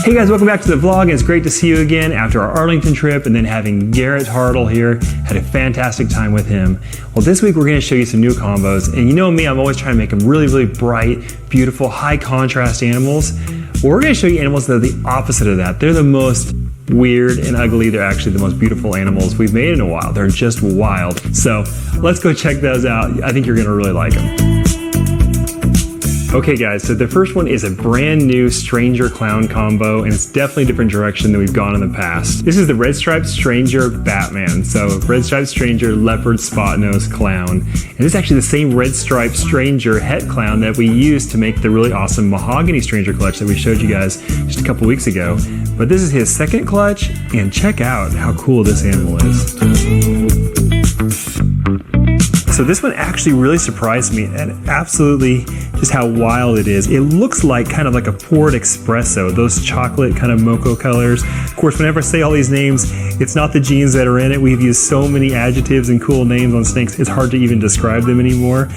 Hey guys, welcome back to the vlog. It's great to see you again after our Arlington trip and then having Garrett Hartle here. Had a fantastic time with him. Well, this week we're going to show you some new combos. And you know me, I'm always trying to make them really, really bright, beautiful, high contrast animals. Well, we're going to show you animals that are the opposite of that. They're the most weird and ugly. They're actually the most beautiful animals we've made in a while. They're just wild. So let's go check those out. I think you're going to really like them. Okay guys, so the first one is a brand new Stranger Clown combo, and it's definitely a different direction than we've gone in the past. This is the Red Striped Stranger Batman. So Red Striped Stranger Leopard Spot Nose Clown. And this is actually the same Red Striped Stranger Het Clown that we used to make the really awesome Mahogany Stranger clutch that we showed you guys just a couple weeks ago. But this is his second clutch, and check out how cool this animal is. So this one actually really surprised me, and absolutely just how wild it is. It looks like kind of like a poured espresso, those chocolate kind of mocha colors. Of course, whenever I say all these names, it's not the genes that are in it. We've used so many adjectives and cool names on snakes, it's hard to even describe them anymore.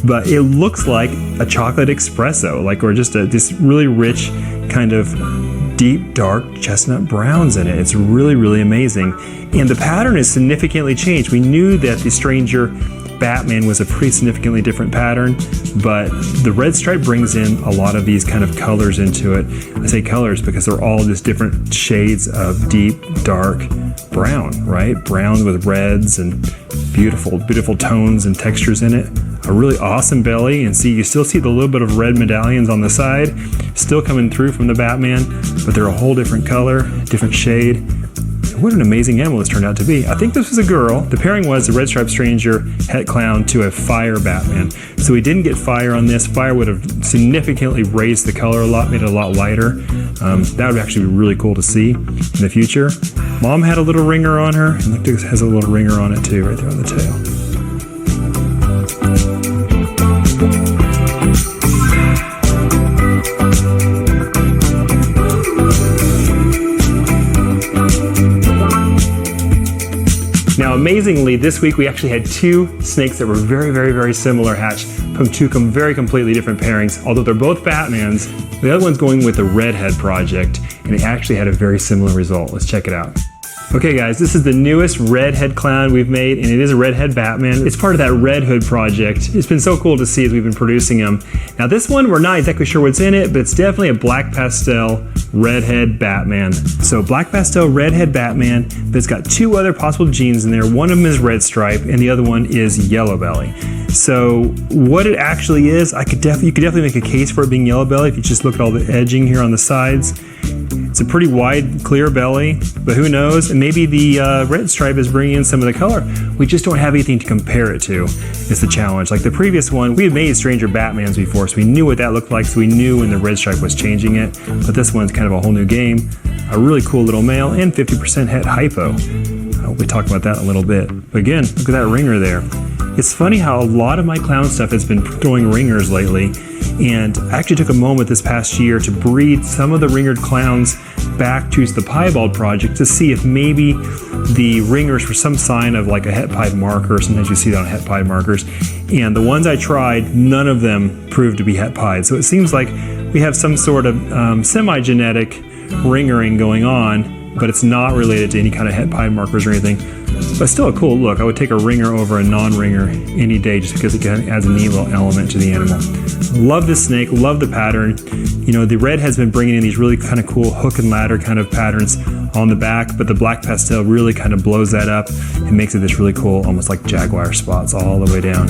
But it looks like a chocolate espresso, or just this really rich kind of deep, dark chestnut browns in it. It's really, really amazing. And the pattern is significantly changed. We knew that the Stranger Batman was a pretty significantly different pattern, but the red stripe brings in a lot of these kind of colors into it. I say colors because they're all just different shades of deep, dark brown, right? Brown with reds and beautiful, beautiful tones and textures in it. A really awesome belly, and you still see the little bit of red medallions on the side, still coming through from the Batman, but they're a whole different color, different shade. What an amazing animal this turned out to be. I think this was a girl. The pairing was the Red Striped Stranger Het Clown to a Fire Batman. So we didn't get fire on this. Fire would have significantly raised the color a lot, made it a lot lighter. That would actually be really cool to see in the future. Mom had a little ringer on her, and look, this has a little ringer on it too, right there on the tail. Now, amazingly, this week we actually had two snakes that were very, very, very similar hatched from two very completely different pairings. Although they're both Batmans, the other one's going with the Redhead project, and it actually had a very similar result. Let's check it out. Okay guys, this is the newest Redhead Clown we've made, and it is a Redhead Batman. It's part of that Red Hood project. It's been so cool to see as we've been producing them. Now this one, we're not exactly sure what's in it, but it's definitely a black pastel Redhead Batman. So black pastel Redhead Batman, but it's got two other possible genes in there. One of them is red stripe, and the other one is yellow belly. So what it actually is, you could definitely make a case for it being yellow belly if you just look at all the edging here on the sides. It's a pretty wide, clear belly, but who knows? And maybe the red stripe is bringing in some of the color. We just don't have anything to compare it to, is the challenge. Like the previous one, we had made Stranger Batmans before, so we knew what that looked like, so we knew when the red stripe was changing it. But this one's kind of a whole new game. A really cool little male, and 50% het hypo. We talked about that in a little bit. But again, look at that ringer there. It's funny how a lot of my clown stuff has been throwing ringers lately, and I actually took a moment this past year to breed some of the ringered clowns back to the piebald project to see if maybe the ringers were some sign of like a het pied marker. Sometimes you see that on het pied markers, and the ones I tried, none of them proved to be het pied. So it seems like we have some sort of semi-genetic ringering going on, but it's not related to any kind of het pied markers or anything. But still a cool look. I would take a ringer over a non-ringer any day just because it adds a neat little element to the animal. Love this snake, love the pattern. You know, the red has been bringing in these really kind of cool hook and ladder kind of patterns on the back, but the black pastel really kind of blows that up and makes it this really cool, almost like jaguar spots all the way down.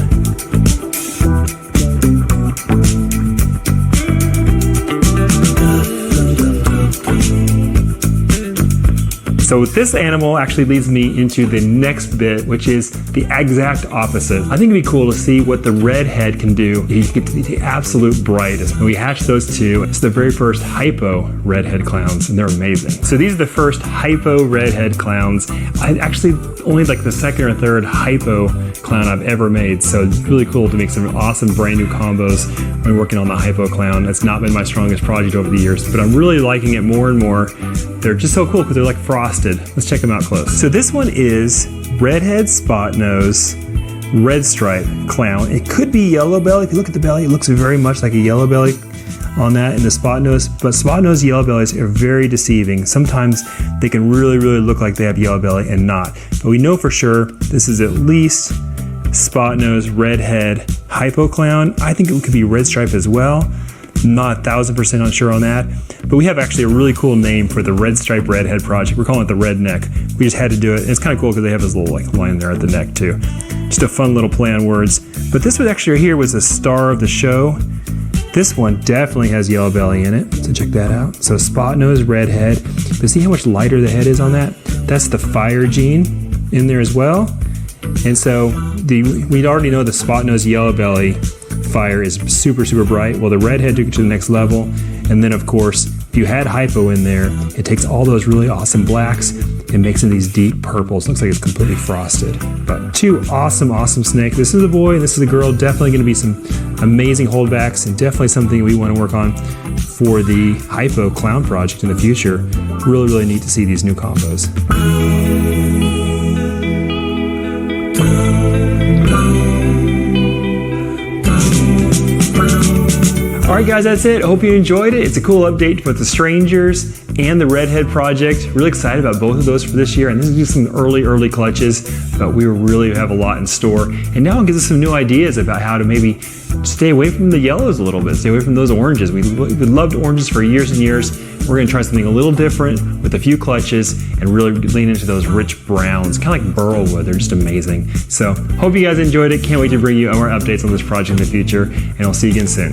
So this animal actually leads me into the next bit, which is the exact opposite. I think it'd be cool to see what the redhead can do. You get to be the absolute brightest. And we hatched those two. It's the very first hypo redhead clowns, and they're amazing. So these are the first hypo redhead clowns. I actually only like the second or third hypo clown I've ever made. So it's really cool to make some awesome brand new combos when working on the hypo clown. That's not been my strongest project over the years, but I'm really liking it more and more. They're just so cool because they're like frosted. Let's check them out close. So this one is Redhead Spot Nose Red Stripe Clown. It could be yellow belly. If you look at the belly, it looks very much like a yellow belly. on that in the spot nose, but spot nose yellow bellies are very deceiving. Sometimes they can really look like they have yellow belly and not. But we know for sure this is at least spot nose, redhead, hypoclown. I think it could be red stripe as well. Not 1000% unsure on that, but we have actually a really cool name for the red stripe redhead project. We're calling it the red neck. We just had to do it. It's kind of cool because they have this little like line there at the neck too. Just a fun little play on words. But this one actually right here was the star of the show. This one definitely has yellow belly in it, so check that out. So spot nose, redhead. But see how much lighter the head is on that? That's the fire gene in there as well. And so we already know the spot nose yellow belly fire is super bright. Well, the redhead took it to the next level. And then of course, if you had hypo in there, it takes all those really awesome blacks and makes them these deep purples. Looks like it's completely frosted. But two awesome snakes. This is the boy and this is the girl. Definitely gonna be some amazing holdbacks and definitely something we wanna work on for the hypo clown project in the future. Really neat to see these new combos. Alright guys, that's it. Hope you enjoyed it. It's a cool update with the Strangers and the Redhead project. Really excited about both of those for this year. And this is just some early clutches, but we really have a lot in store. And now it gives us some new ideas about how to maybe stay away from the yellows a little bit, stay away from those oranges. We've loved oranges for years and years. We're gonna try something a little different with a few clutches and really lean into those rich browns, kind of like burlwood. They're just amazing. So hope you guys enjoyed it. Can't wait to bring you more updates on this project in the future, and I'll see you again soon.